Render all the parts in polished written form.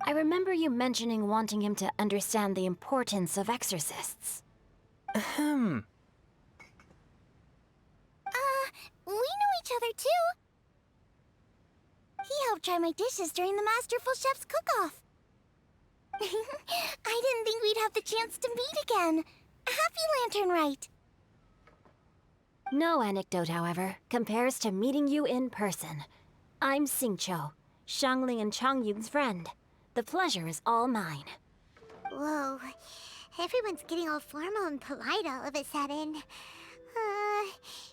I remember you mentioning wanting him to understand the importance of exorcists. Ahem. We know each other too. He helped try my dishes during the Masterful Chef's cook-off. I didn't think we'd have the chance to meet again. Happy Lantern Rite. No anecdote, however, compares to meeting you in person. I'm Xingqiu, Shangling and Changyun's friend. The pleasure is all mine. Whoa. Everyone's getting all formal and polite all of a sudden.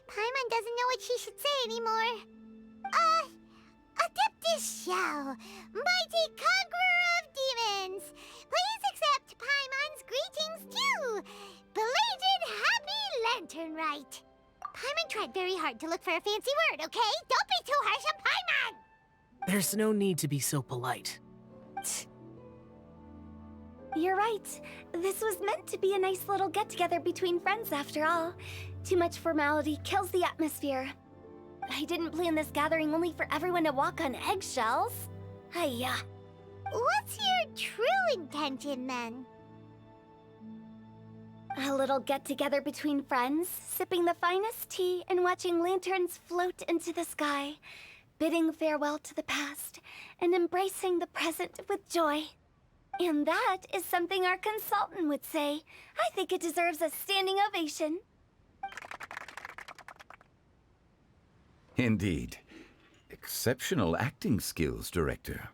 Paimon doesn't know what she should say anymore. Adeptus Xiao, mighty conqueror of demons, please accept Paimon's greetings too. Belated Happy Lantern Rite. Paimon tried very hard to look for a fancy word, okay? Don't be too harsh on Paimon! There's no need to be so polite. You're right. This was meant to be a nice little get-together between friends after all. Too much formality kills the atmosphere. I didn't plan this gathering only for everyone to walk on eggshells. Hiya. What's your true intention, then? A little get-together between friends, sipping the finest tea and watching lanterns float into the sky, bidding farewell to the past and embracing the present with joy. And that is something our consultant would say. I think it deserves a standing ovation. Indeed. Exceptional acting skills, Director.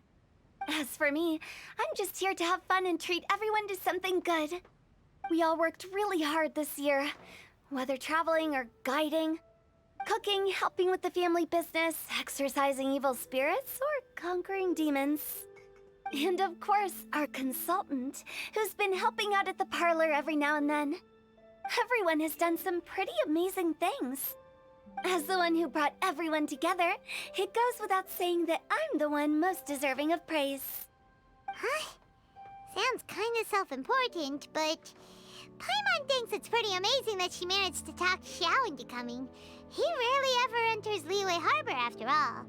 As for me, I'm just here to have fun and treat everyone to something good. We all worked really hard this year, whether traveling or guiding, cooking, helping with the family business, exorcising evil spirits, or conquering demons. And of course, our consultant, who's been helping out at the parlor every now and then. Everyone has done some pretty amazing things. As the one who brought everyone together, it goes without saying that I'm the one most deserving of praise. Huh? Sounds kinda self-important, but Paimon thinks it's pretty amazing that she managed to talk Xiao into coming. He rarely ever enters Liyue Harbor after all.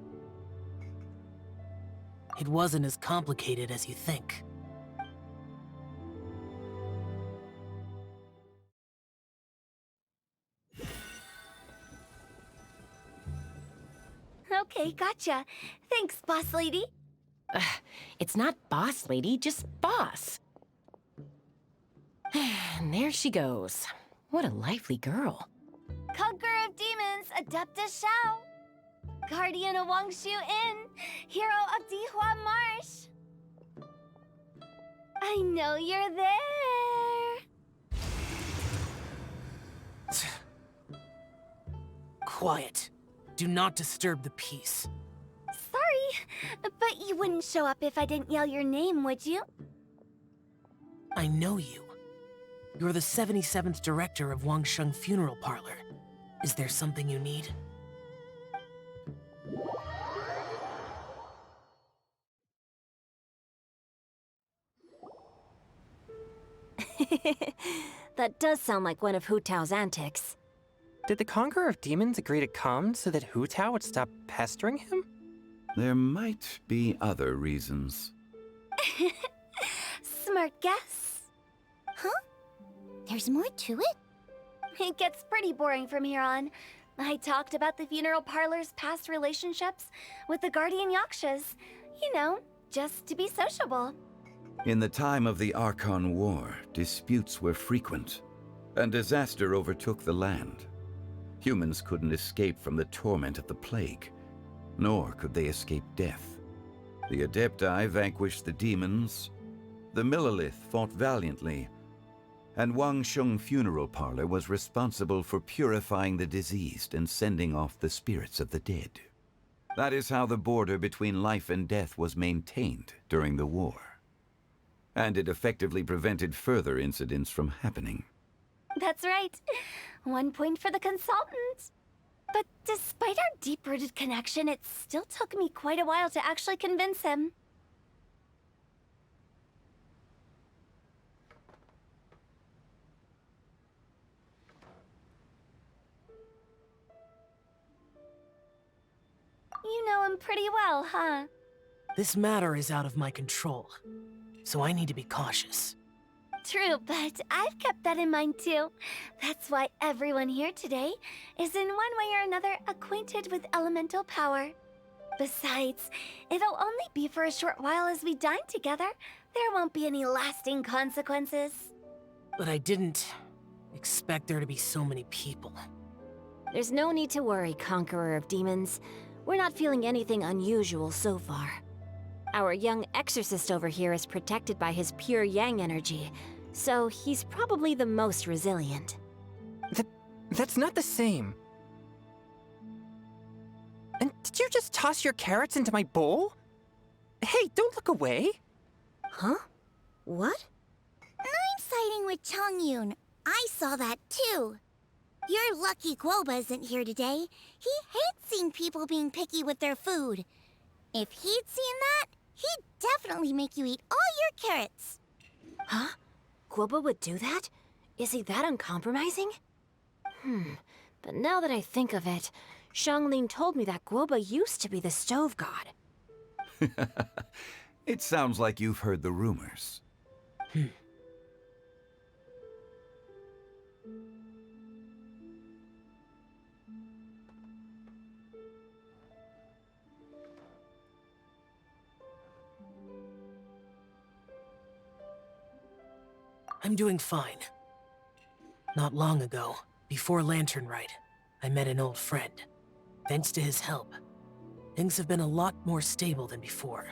It wasn't as complicated as you think. Okay, gotcha. Thanks, boss lady. It's not boss lady, just boss. And there she goes. What a lively girl. Conqueror of demons, Adeptus Xiao. Guardian of Wangshu Inn, hero of Dihua Marsh. I know you're there. Quiet. Do not disturb the peace. Sorry, but you wouldn't show up if I didn't yell your name, would you? I know you. You're the 77th director of Wangsheng Funeral Parlor. Is there something you need? That does sound like one of Hu Tao's antics. Did the Conqueror of Demons agree to come so that Hu Tao would stop pestering him? There might be other reasons. Smart guess. Huh? There's more to it? It gets pretty boring from here on. I talked about the funeral parlor's past relationships with the guardian yakshas. You know, just to be sociable. In the time of the Archon War, disputes were frequent, and disaster overtook the land. Humans couldn't escape from the torment of the plague, nor could they escape death. The Adepti vanquished the demons, the Millelith fought valiantly, and Wangsheng Funeral Parlor was responsible for purifying the diseased and sending off the spirits of the dead. That is how the border between life and death was maintained during the war. And it effectively prevented further incidents from happening. That's right. 1 point for the consultant. But despite our deep-rooted connection, it still took me quite a while to actually convince him. You know him pretty well, huh? This matter is out of my control, so I need to be cautious. True, but I've kept that in mind too. That's why everyone here today is in one way or another acquainted with elemental power. Besides, it'll only be for a short while as we dine together. There won't be any lasting consequences. But I didn't expect there to be so many people. There's no need to worry, Conqueror of Demons. We're not feeling anything unusual so far. Our young exorcist over here is protected by his pure yang energy, so he's probably the most resilient. That's not the same. And did you just toss your carrots into my bowl? Hey, don't look away. Huh? What? I'm siding with Chongyun. I saw that too. You're lucky Guoba isn't here today. He hates seeing people being picky with their food. If he'd seen that, he'd definitely make you eat all your carrots. Huh? Guoba would do that? Is he that uncompromising? But now that I think of it, Xiangling told me that Guoba used to be the stove god. It sounds like you've heard the rumors. I'm doing fine. Not long ago, before Lantern Rite, I met an old friend. Thanks to his help, things have been a lot more stable than before.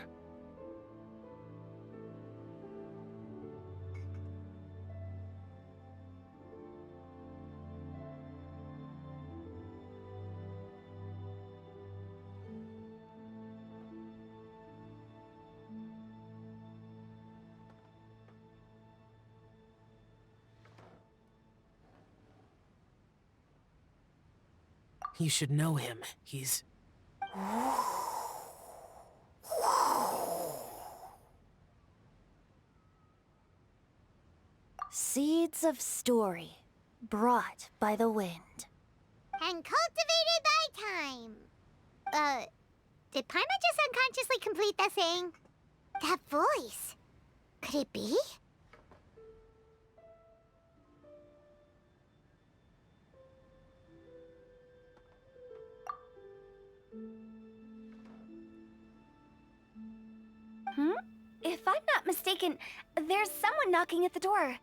You should know him. He's... Seeds of story, brought by the wind. And cultivated by time. Did Paimon just unconsciously complete the saying? That voice. Could it be? If I'm not mistaken, there's someone knocking at the door.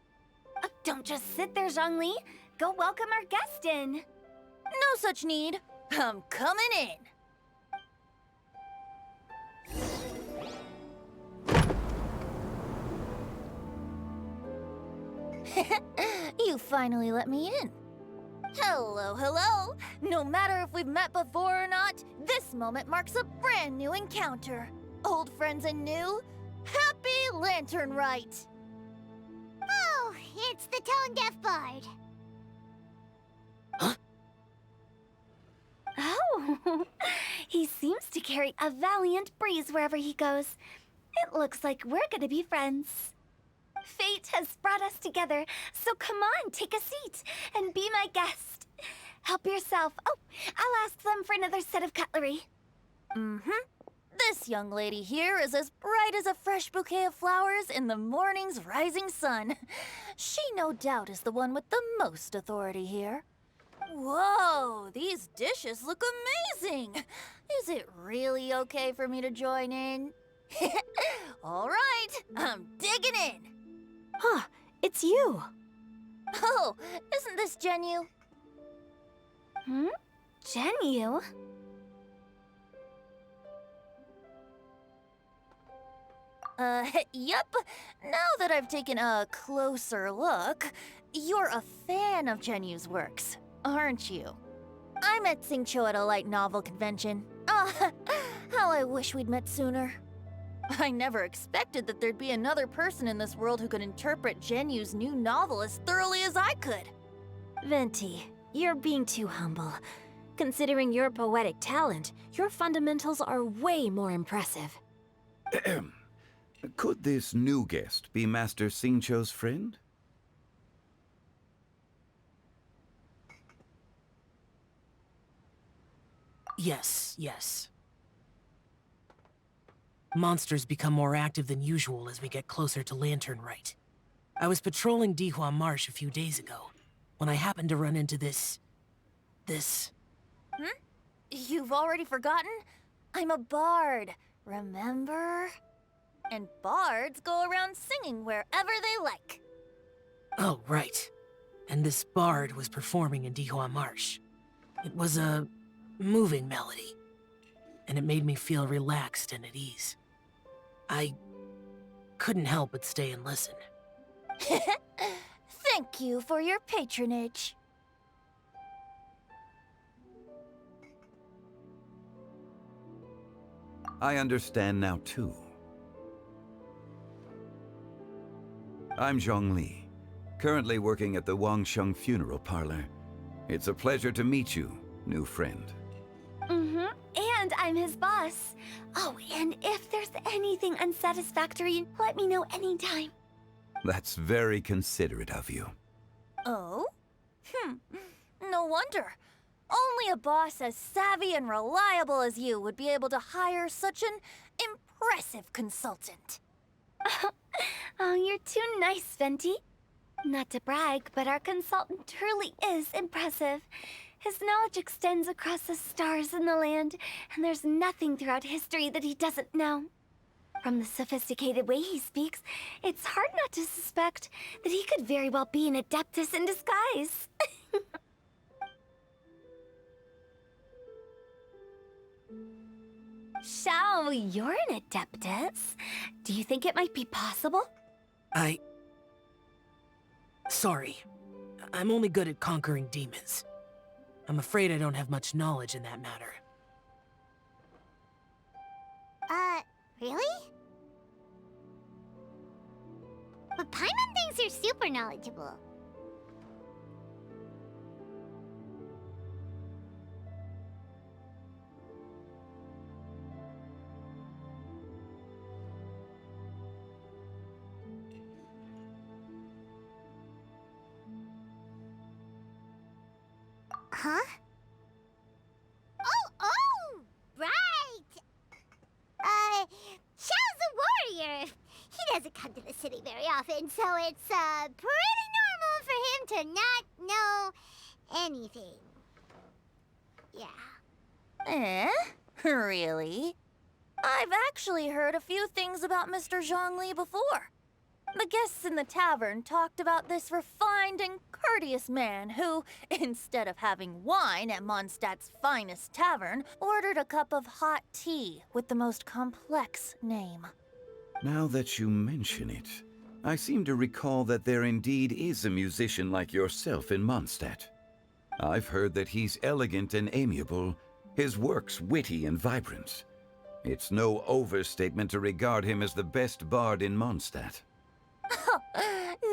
Don't just sit there, Zhongli. Go welcome our guest in. No such need. I'm coming in. You finally let me in. Hello, hello. No matter if we've met before or not, this moment marks a brand new encounter. Old friends and new, happy Lantern Rite. Oh, it's the tone-deaf bard. Oh, he seems to carry a valiant breeze wherever he goes. It looks like we're gonna be friends. Fate has brought us together, so come on, take a seat and be my guest. Help yourself. Oh, I'll ask them for another set of cutlery. This young lady here is as bright as a fresh bouquet of flowers in the morning's rising sun. She no doubt is the one with the most authority here. Whoa, these dishes look amazing. Is it really okay for me to join in? All right, I'm digging in. Huh, it's you. Oh, isn't this Genu? Genu? Yep. Now that I've taken a closer look, you're a fan of Genu's works, aren't you? I met Xingqiu at a light novel convention. How I wish we'd met sooner. I never expected that there'd be another person in this world who could interpret Genu's new novel as thoroughly as I could. Venti, you're being too humble. Considering your poetic talent, your fundamentals are way more impressive. Could this new guest be Master Xingqiu's friend? Yes, yes. Monsters become more active than usual as we get closer to Lantern Rite. I was patrolling Dihua Marsh a few days ago, when I happened to run into this... You've already forgotten? I'm a bard, remember? And bards go around singing wherever they like. Oh, right. And this bard was performing in Dihua Marsh. It was a moving melody, and it made me feel relaxed and at ease. I couldn't help but stay and listen. Thank you for your patronage. I understand now, too. I'm Zhongli, currently working at the Wangsheng Funeral Parlor. It's a pleasure to meet you, new friend. And I'm his boss. Oh, and if there's anything unsatisfactory, let me know anytime. That's very considerate of you. Oh? No wonder. Only a boss as savvy and reliable as you would be able to hire such an impressive consultant. Oh, you're too nice, Venti. Not to brag, but our consultant truly is impressive. His knowledge extends across the stars and the land, and there's nothing throughout history that he doesn't know. From the sophisticated way he speaks, it's hard not to suspect that he could very well be an adeptus in disguise. Shao, you're an adeptus. Do you think it might be possible? Sorry. I'm only good at conquering demons. I'm afraid I don't have much knowledge in that matter. Really? But Paimon thinks you're super knowledgeable. Huh? Oh, right! Xiao's a warrior. He doesn't come to the city very often, so it's, pretty normal for him to not know anything. Yeah. Really? I've actually heard a few things about Mr. Zhongli before. The guests in the tavern talked about this refined and courteous man who, instead of having wine at Mondstadt's finest tavern, ordered a cup of hot tea with the most complex name. Now that you mention it, I seem to recall that there indeed is a musician like yourself in Mondstadt. I've heard that he's elegant and amiable, his works witty and vibrant. It's no overstatement to regard him as the best bard in Mondstadt.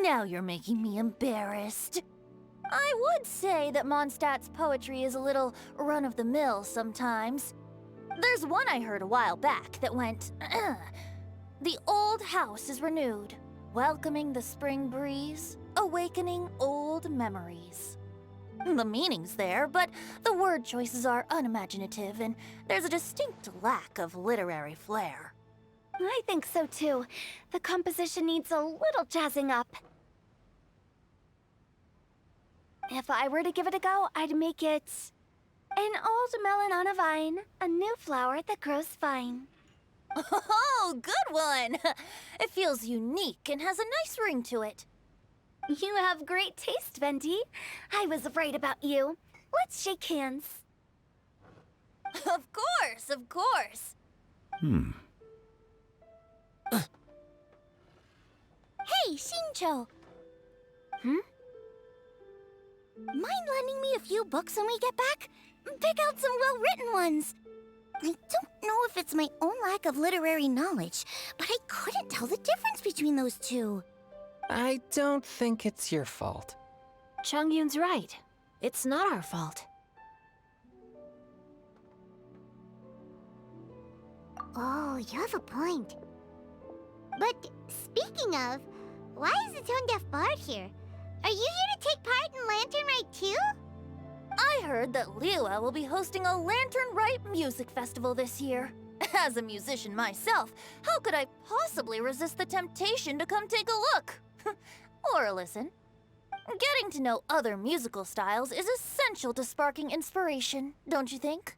Now you're making me embarrassed. I would say that Mondstadt's poetry is a little run-of-the-mill sometimes. There's one I heard a while back that went, "The old house is renewed, welcoming the spring breeze, awakening old memories." The meaning's there, but the word choices are unimaginative, and there's a distinct lack of literary flair. I think so too. The composition needs a little jazzing up. If I were to give it a go, I'd make it an old melon on a vine, a new flower that grows fine. Oh, good one! It feels unique and has a nice ring to it. You have great taste, Venti. I was right about you. Let's shake hands. Of course, of course. Hey, Shincho! Mind lending me a few books when we get back? Pick out some well-written ones. I don't know if it's my own lack of literary knowledge, but I couldn't tell the difference between those two. I don't think it's your fault. Chongyun's right. It's not our fault. Oh, you have a point. But speaking of, why is the tone-deaf bard here? Are you here to take part in Lantern Rite too? I heard that Liyue will be hosting a Lantern Rite music festival this year. As a musician myself, how could I possibly resist the temptation to come take a look? Or a listen? Getting to know other musical styles is essential to sparking inspiration, don't you think?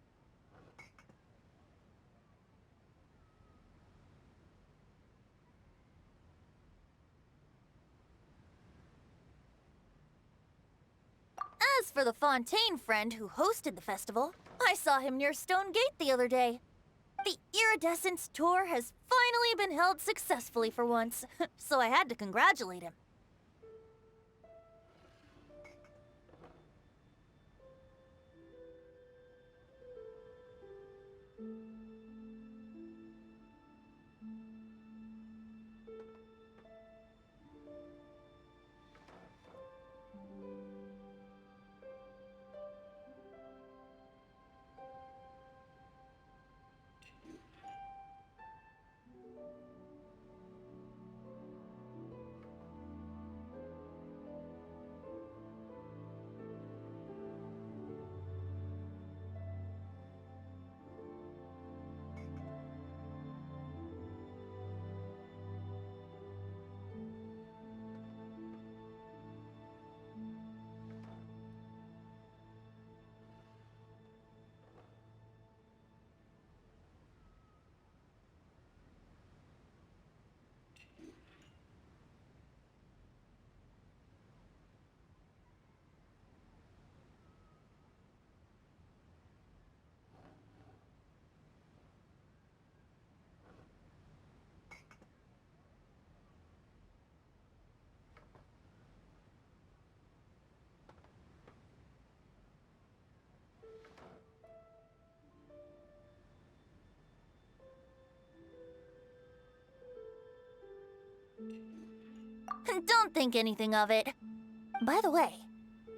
As for the Fontaine friend who hosted the festival, I saw him near Stone Gate the other day. The Iridescence tour has finally been held successfully for once, so I had to congratulate him. Don't think anything of it. By the way,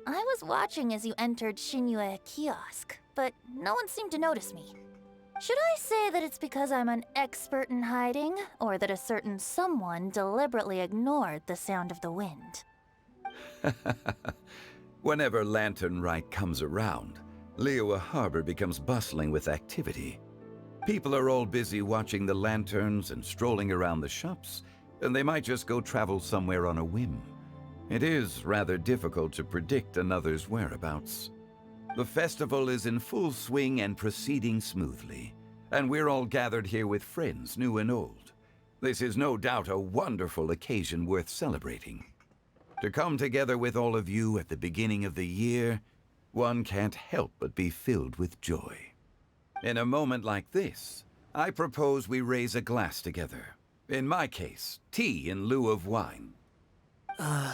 I was watching as you entered Shinyue Kiosk, but no one seemed to notice me. Should I say that it's because I'm an expert in hiding, or that a certain someone deliberately ignored the sound of the wind? Whenever Lantern Rite comes around, Liyue Harbor becomes bustling with activity. People are all busy watching the lanterns and strolling around the shops, and they might just go travel somewhere on a whim. It is rather difficult to predict another's whereabouts. The festival is in full swing and proceeding smoothly, and we're all gathered here with friends, new and old. This is no doubt a wonderful occasion worth celebrating. To come together with all of you at the beginning of the year, one can't help but be filled with joy. In a moment like this, I propose we raise a glass together. In my case, tea in lieu of wine. Very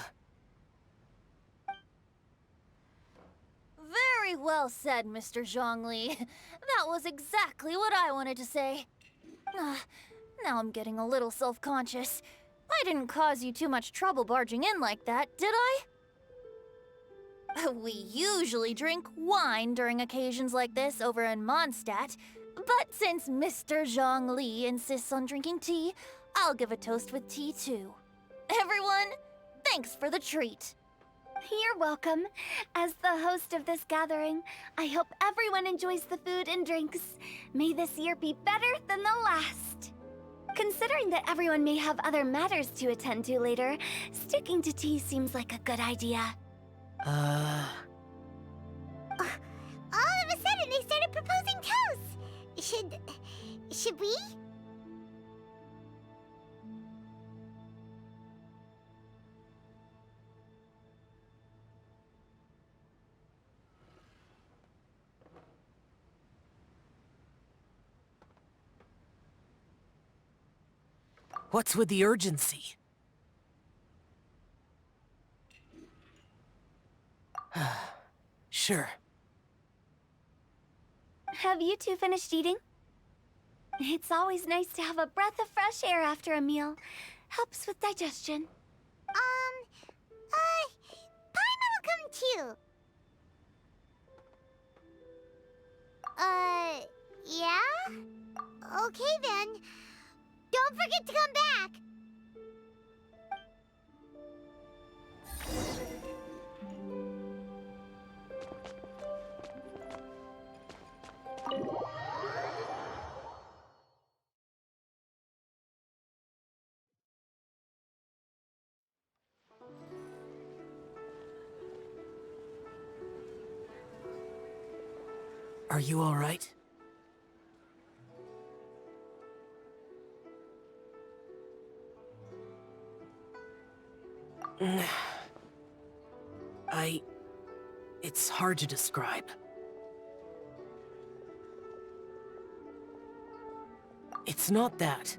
well said, Mr. Zhongli. That was exactly what I wanted to say. Now I'm getting a little self-conscious. I didn't cause you too much trouble barging in like that, did I? We usually drink wine during occasions like this over in Mondstadt, but since Mr. Zhongli insists on drinking tea, I'll give a toast with tea too. Everyone, thanks for the treat. You're welcome. As the host of this gathering, I hope everyone enjoys the food and drinks. May this year be better than the last. Considering that everyone may have other matters to attend to later, sticking to tea seems like a good idea. All of a sudden, they started proposing toasts. Should we? What's with the urgency? Sure. Have you two finished eating? It's always nice to have a breath of fresh air after a meal. Helps with digestion. Paimon will come too. Yeah? Okay then. Don't forget to come back. Are you all right? It's hard to describe. It's not that.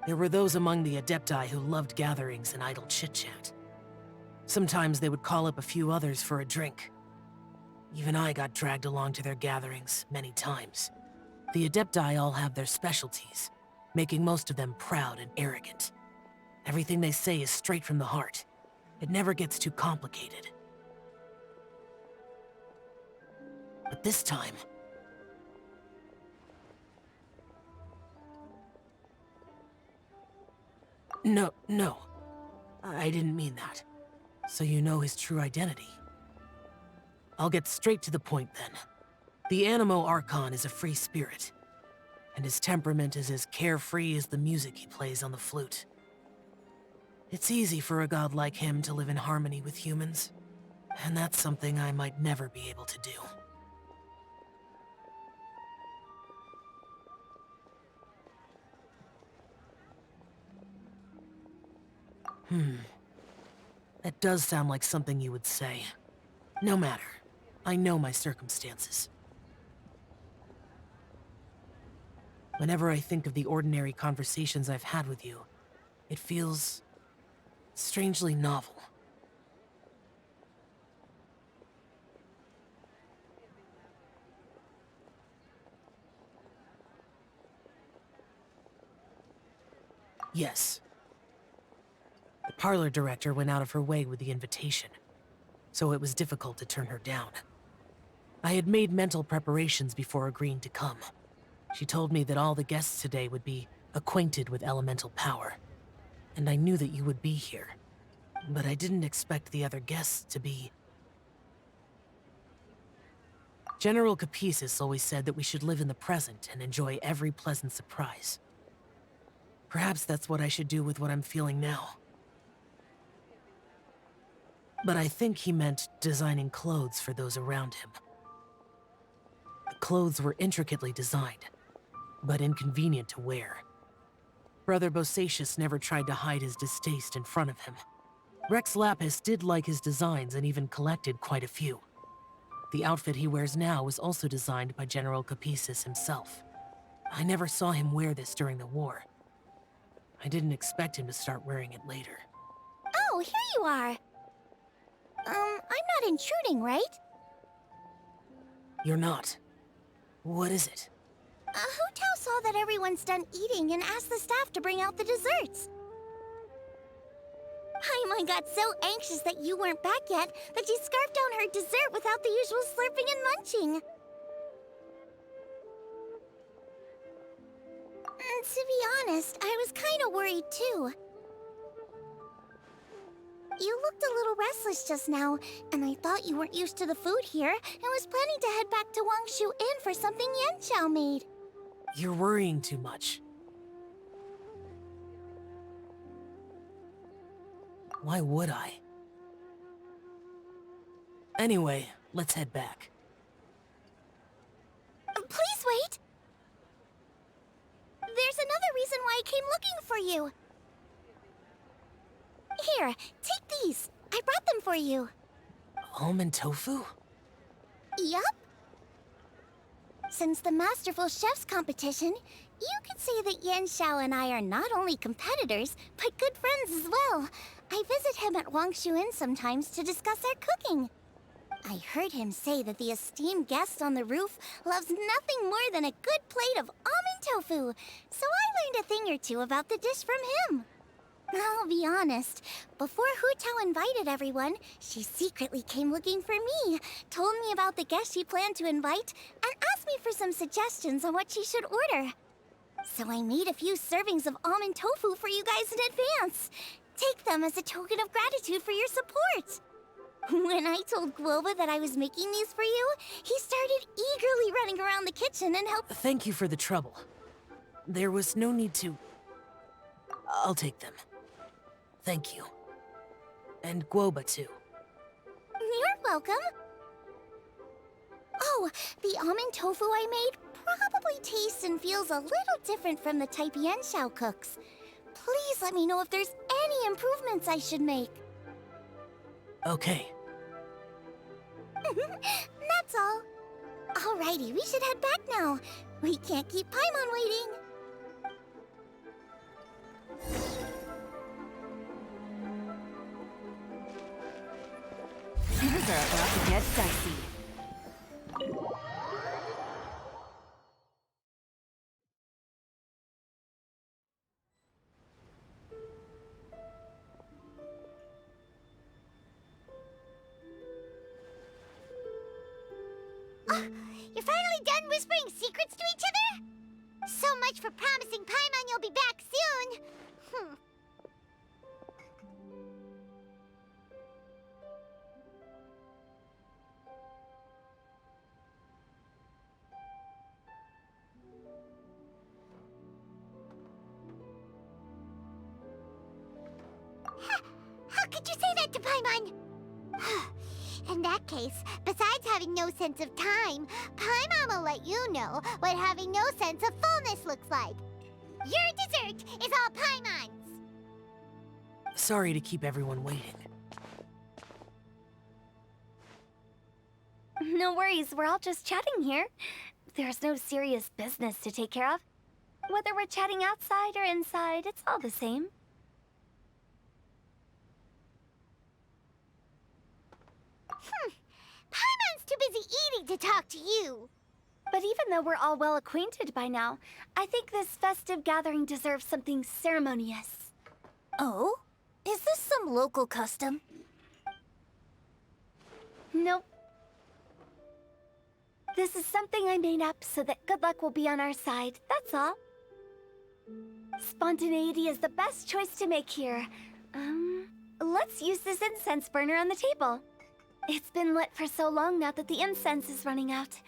There were those among the Adepti who loved gatherings and idle chit-chat. Sometimes they would call up a few others for a drink. Even I got dragged along to their gatherings many times. The Adepti all have their specialties, making most of them proud and arrogant. Everything they say is straight from the heart. It never gets too complicated. But this time... No. I didn't mean that. So you know his true identity. I'll get straight to the point then. The Animo Archon is a free spirit, and his temperament is as carefree as the music he plays on the flute. It's easy for a god like him to live in harmony with humans, and that's something I might never be able to do. That does sound like something you would say. No matter. I know my circumstances. Whenever I think of the ordinary conversations I've had with you, it feels... strangely novel. Yes. The parlor director went out of her way with the invitation, so it was difficult to turn her down. I had made mental preparations before agreeing to come. She told me that all the guests today would be acquainted with elemental power, and I knew that you would be here. But I didn't expect the other guests to be... General Capisis always said that we should live in the present and enjoy every pleasant surprise. Perhaps that's what I should do with what I'm feeling now. But I think he meant designing clothes for those around him. The clothes were intricately designed, but inconvenient to wear. Brother Bosacius never tried to hide his distaste in front of him. Rex Lapis did like his designs and even collected quite a few. The outfit he wears now was also designed by General Capisis himself. I never saw him wear this during the war. I didn't expect him to start wearing it later. Oh, here you are. I'm not intruding, right? You're not. What is it? Hu Tao saw that everyone's done eating and asked the staff to bring out the desserts. Paimon got so anxious that you weren't back yet that she scarfed down her dessert without the usual slurping and munching. To be honest, I was kind of worried too. You looked a little restless just now, and I thought you weren't used to the food here and was planning to head back to Wangshu Inn for something Yanqiao made. You're worrying too much. Why would I? Anyway, let's head back. Please wait! There's another reason why I came looking for you. Here, take these. I brought them for you. Almond tofu? Yup. Since the Masterful Chef's competition, you could say that Yanqiao and I are not only competitors, but good friends as well. I visit him at Wangshu Inn sometimes to discuss our cooking. I heard him say that the esteemed guest on the roof loves nothing more than a good plate of almond tofu, so I learned a thing or two about the dish from him. I'll be honest, before Hu Tao invited everyone, she secretly came looking for me, told me about the guests she planned to invite, and asked me for some suggestions on what she should order. So I made a few servings of almond tofu for you guys in advance. Take them as a token of gratitude for your support. When I told Guoba that I was making these for you, he started eagerly running around the kitchen and helped— Thank you for the trouble. There was no need to... I'll take them. Thank you. And Guoba, too. You're welcome. know, the almond tofu I made probably tastes and feels a little different from the type Yanxiao cooks. Please let me know if there's any improvements I should make. Okay. That's all. Alrighty, we should head back now. We can't keep Paimon waiting. Things are about to get dicey. You're finally done whispering secrets to each other? So much for promising Paimon you'll be back soon. How could you say that to Paimon? In that case, besides having no sense of time, Paimon will let you know what having no sense of fullness looks like. Your dessert is all Paimon's! Sorry to keep everyone waiting. No worries, we're all just chatting here. There's no serious business to take care of. Whether we're chatting outside or inside, it's all the same. Paimon's too busy eating to talk to you. But even though we're all well acquainted by now, I think this festive gathering deserves something ceremonious. Oh? Is this some local custom? Nope. This is something I made up so that good luck will be on our side, that's all. Spontaneity is the best choice to make here. Let's use this incense burner on the table. It's been lit for so long now that the incense is running out.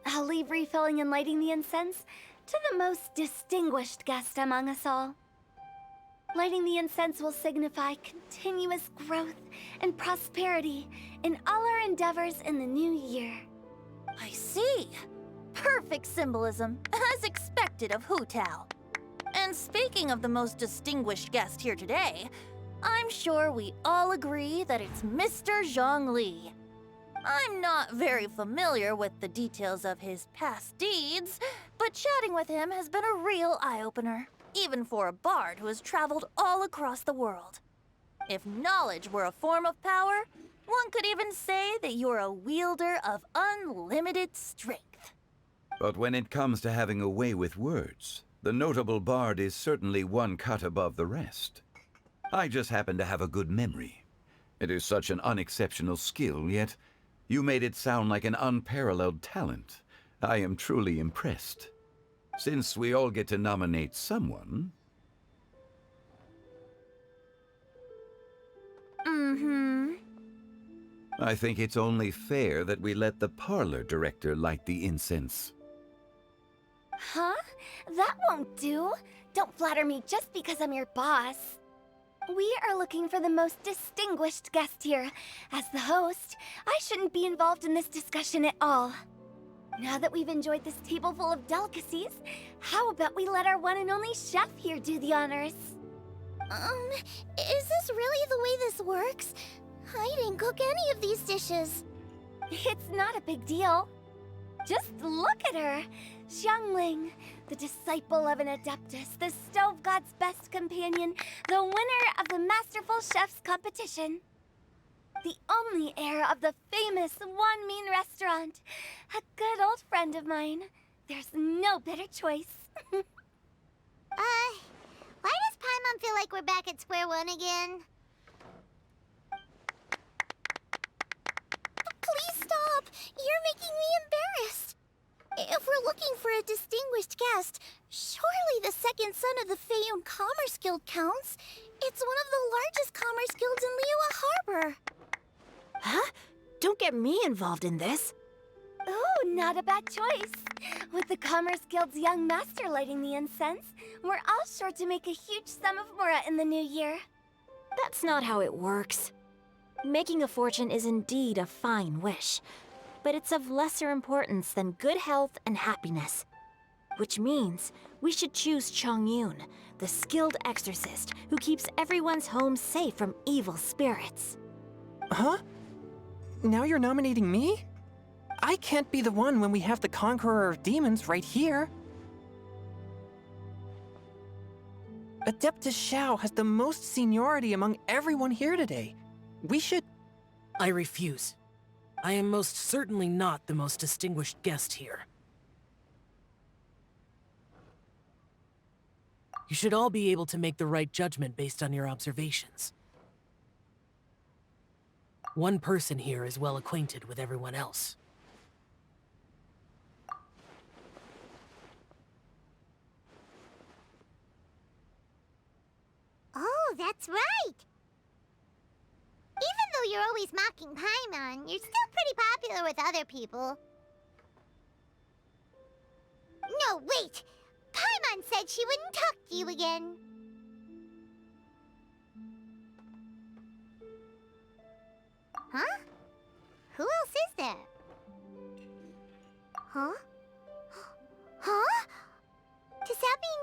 I'll leave refilling and lighting the incense to the most distinguished guest among us all. Lighting the incense will signify continuous growth and prosperity in all our endeavors in the new year. I see. Perfect symbolism, as expected of Hu Tao. And speaking of the most distinguished guest here today, I'm sure we all agree that it's Mr. Zhongli. I'm not very familiar with the details of his past deeds, but chatting with him has been a real eye-opener, even for a bard who has traveled all across the world. If knowledge were a form of power, one could even say that you're a wielder of unlimited strength. But when it comes to having a way with words, the notable bard is certainly one cut above the rest. I just happen to have a good memory. It is such an unexceptional skill, yet you made it sound like an unparalleled talent. I am truly impressed. Since we all get to nominate someone... I think it's only fair that we let the parlor director light the incense. Huh? That won't do. Don't flatter me just because I'm your boss. We are looking for the most distinguished guest here. As the host, I shouldn't be involved in this discussion at all. Now that we've enjoyed this table full of delicacies, how about we let our one and only chef here do the honors? Is this really the way this works? I didn't cook any of these dishes. It's not a big deal. Just look at her. Xiangling, the disciple of an adeptus, the stove god's best companion, the winner of the Masterful Chef's competition. The only heir of the famous Wan Min restaurant. A good old friend of mine. There's no better choice. Why does Paimon feel like we're back at square one again? Please stop! You're making me embarrassed! If we're looking for a distinguished guest, surely the second son of the Feiyun Commerce Guild counts. It's one of the largest commerce guilds in Liyue Harbor. Huh? Don't get me involved in this. Oh, not a bad choice. With the Commerce Guild's young master lighting the incense, we're all sure to make a huge sum of mora in the new year. That's not how it works. Making a fortune is indeed a fine wish. but it's of lesser importance than good health and happiness. Which means we should choose Chongyun, the skilled exorcist who keeps everyone's home safe from evil spirits. Huh? Now you're nominating me? I can't be the one when we have the Conqueror of Demons right here. Adeptus Shao has the most seniority among everyone here today. We should... I refuse. I am most certainly not the most distinguished guest here. You should all be able to make the right judgment based on your observations. One person here is well acquainted with everyone else. Oh, that's right! Even though you're always mocking Paimon, you're still pretty popular with other people. No, wait! Paimon said she wouldn't talk to you again. Huh? Who else is there? Huh? Huh? Does that mean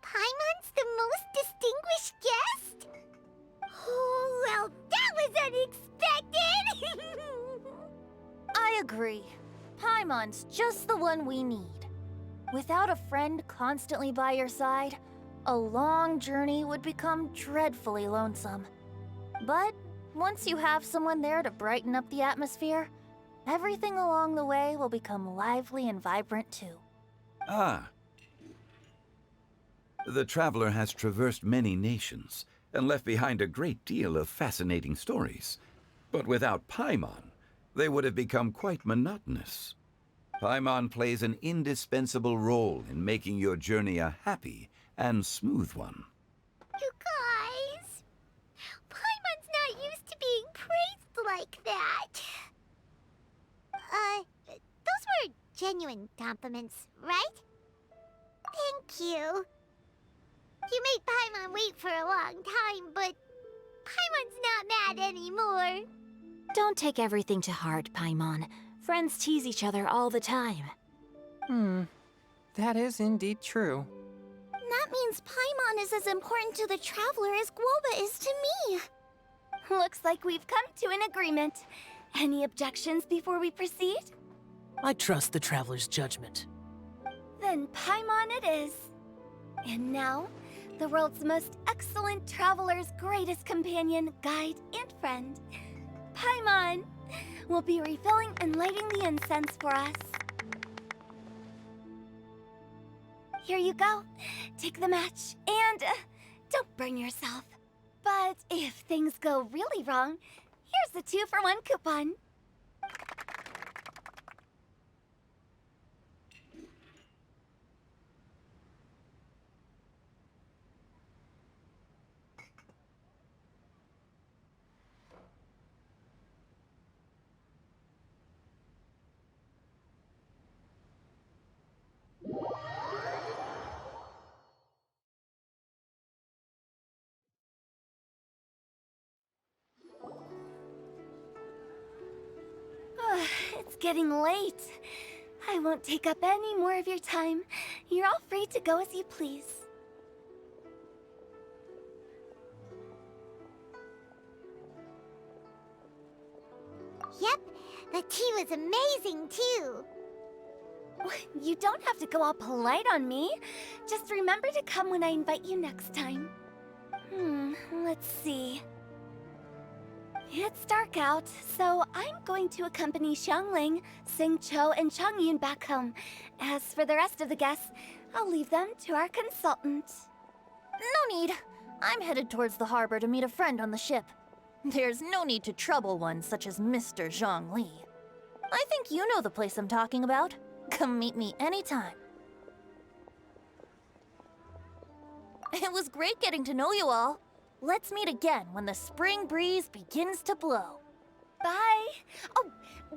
Paimon's the most distinguished guest? Oh, well, that was unexpected! I agree. Paimon's just the one we need. Without a friend constantly by your side, a long journey would become dreadfully lonesome. But once you have someone there to brighten up the atmosphere, everything along the way will become lively and vibrant too. Ah. The traveler has traversed many nations and left behind a great deal of fascinating stories. But without Paimon, they would have become quite monotonous. Paimon plays an indispensable role in making your journey a happy and smooth one. You guys, Paimon's not used to being praised like that. Those were genuine compliments, right? Thank you. You made Paimon wait for a long time, but Paimon's not mad anymore. Don't take everything to heart, Paimon. Friends tease each other all the time. That is indeed true. That means Paimon is as important to the traveler as Guoba is to me. Looks like we've come to an agreement. Any objections before we proceed? I trust the traveler's judgment. Then Paimon it is. And now, the world's most excellent traveler's greatest companion, guide, and friend, Paimon, will be refilling and lighting the incense for us. Here you go. Take the match, and don't burn yourself. But if things go really wrong, here's the 2-for-1 coupon. It's getting late. I won't take up any more of your time. You're all free to go as you please. Yep, the tea was amazing too. You don't have to go all polite on me. Just remember to come when I invite you next time. Let's see. It's dark out, so I'm going to accompany Xiangling, Xingqiu, and Chongyun back home. As for the rest of the guests, I'll leave them to our consultant. No need. I'm headed towards the harbor to meet a friend on the ship. There's no need to trouble one such as Mr. Zhongli. I think you know the place I'm talking about. Come meet me anytime. It was great getting to know you all. Let's meet again when the spring breeze begins to blow. Bye! Oh,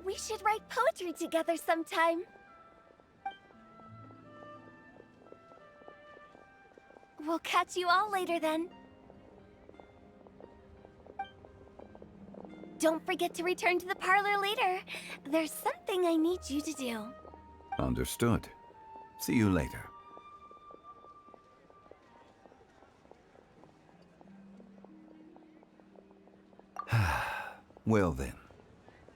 we should write poetry together sometime. We'll catch you all later then. don't forget to return to the parlor later. There's something I need you to do. Understood. See you later. Well then.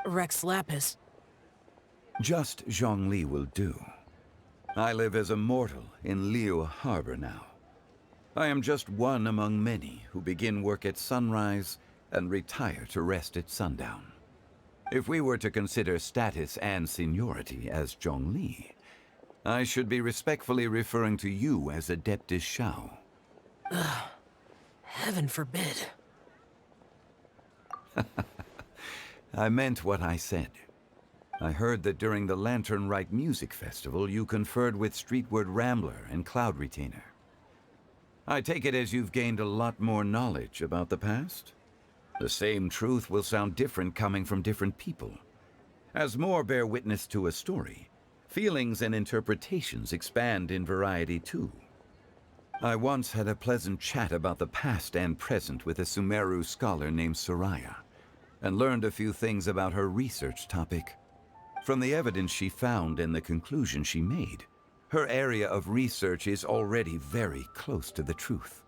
Rex Lapis. Just Zhongli will do. I live as a mortal in Liu Harbor now. I am just one among many who begin work at sunrise and retire to rest at sundown. If we were to consider status and seniority as Zhongli, I should be respectfully referring to you as Adeptus Shao. Heaven forbid. I meant what I said. I heard that during the Rite Music Festival, you conferred with Streetward Rambler and Cloud Retainer. I take it as you've gained a lot more knowledge about the past? The same truth will sound different coming from different people. As more bear witness to a story, feelings and interpretations expand in variety too. I once had a pleasant chat about the past and present with a Sumeru scholar named Soraya, and learned a few things about her research topic. From the evidence she found and the conclusion she made, her area of research is already very close to the truth.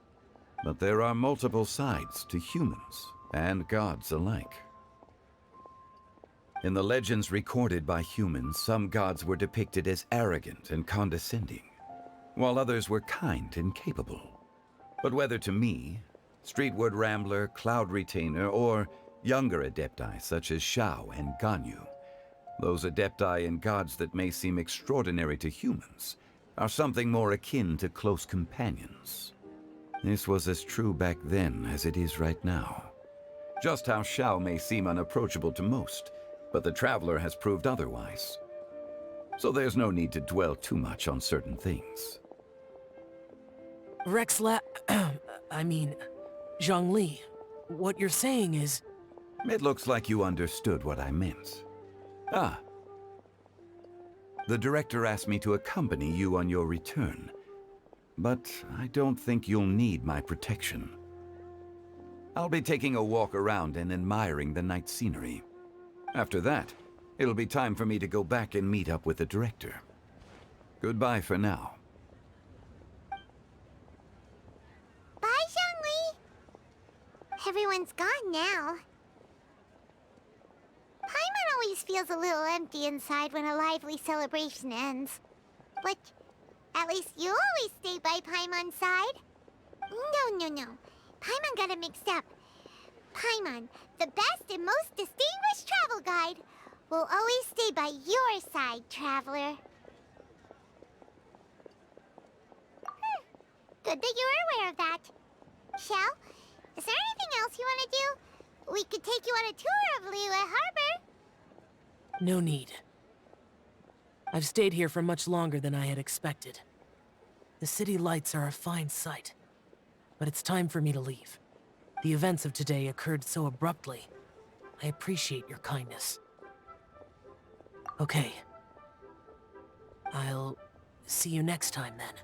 But there are multiple sides to humans and gods alike. In the legends recorded by humans, some gods were depicted as arrogant and condescending, while others were kind and capable. But whether to me, Streetward Rambler, Cloud Retainer, or younger adepti such as Shao and Ganyu, those adepti and gods that may seem extraordinary to humans are something more akin to close companions. This was as true back then as it is right now. Just how Shao may seem unapproachable to most, but the Traveler has proved otherwise. So there's no need to dwell too much on certain things. Zhongli, what you're saying is... It looks like you understood what I meant. Ah. The director asked me to accompany you on your return, but I don't think you'll need my protection. I'll be taking a walk around and admiring the night scenery. After that, it'll be time for me to go back and meet up with the director. Goodbye for now. Bye, Zhongli. Everyone's gone now. Paimon always feels a little empty inside when a lively celebration ends. But at least you always stay by Paimon's side. No. Paimon got it mixed up. Paimon, the best and most distinguished travel guide, will always stay by your side, Traveler. Good that you were aware of that. Shell, is there anything else you want to do? We could take you on a tour of Liyue Harbor. No need. I've stayed here for much longer than I had expected. The city lights are a fine sight, but it's time for me to leave. The events of today occurred so abruptly. I appreciate your kindness. Okay. I'll see you next time then.